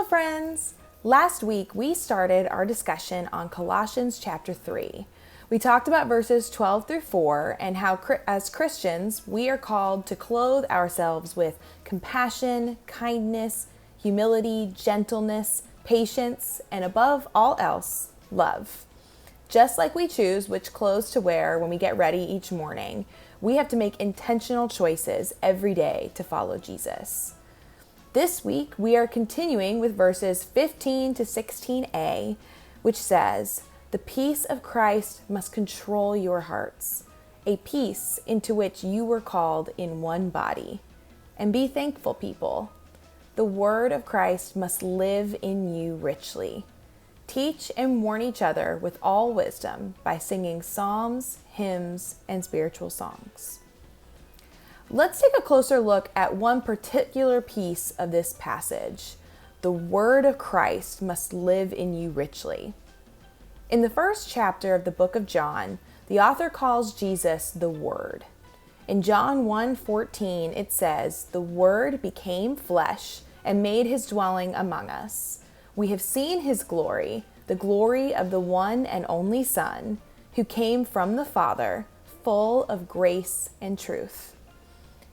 friends! Last week we started our discussion on Colossians chapter 3. We talked about verses 12 through 4 and how as Christians we are called to clothe ourselves with compassion, kindness, humility, gentleness, patience, and above all else, love. Just like we choose which clothes to wear when we get ready each morning, we have to make intentional choices every day to follow Jesus. This week, we are continuing with verses 15 to 16a, which says, "The peace of Christ must control your hearts, a peace into which you were called in one body. And be thankful, people. The word of Christ must live in you richly. Teach and warn each other with all wisdom by singing psalms, hymns, and spiritual songs." Let's take a closer look at one particular piece of this passage. The word of Christ must live in you richly. In the first chapter of the book of John, the author calls Jesus the Word. In John 1:14, it says, "The Word became flesh and made his dwelling among us. We have seen his glory, the glory of the one and only Son, who came from the Father, full of grace and truth."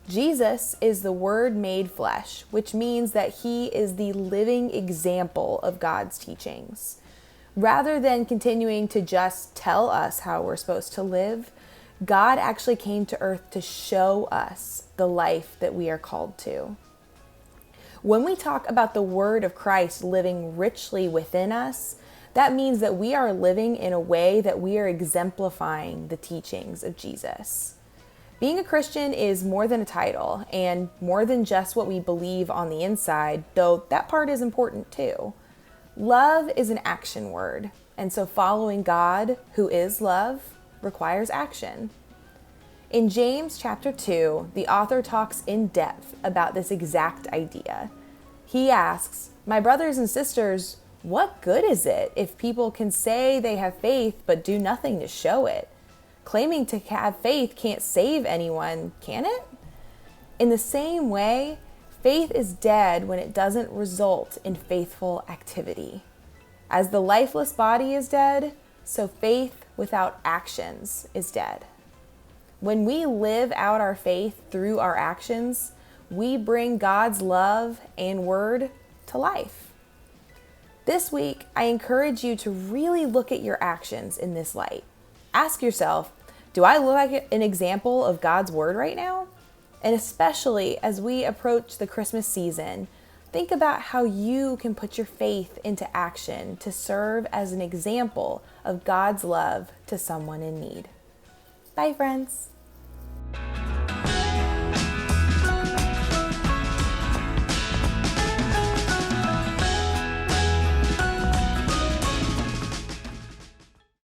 Jesus is the Word made flesh, which means that he is the living example of God's teachings. Rather than continuing to just tell us how we're supposed to live, God actually came to earth to show us the life that we are called to. When we talk about the word of Christ living richly within us, that means that we are living in a way that we are exemplifying the teachings of Jesus. Being a Christian is more than a title and more than just what we believe on the inside, though that part is important too. Love is an action word, and so following God, who is love, requires action. In James chapter 2, the author talks in depth about this exact idea. He asks, "My brothers and sisters, what good is it if people can say they have faith but do nothing to show it? Claiming to have faith can't save anyone, can it?" In the same way, faith is dead when it doesn't result in faithful activity. As the lifeless body is dead, so faith without actions is dead. When we live out our faith through our actions, we bring God's love and word to life. This week, I encourage you to really look at your actions in this light. Ask yourself, do I look like an example of God's word right now? And especially as we approach the Christmas season, think about how you can put your faith into action to serve as an example of God's love to someone in need. Bye, friends.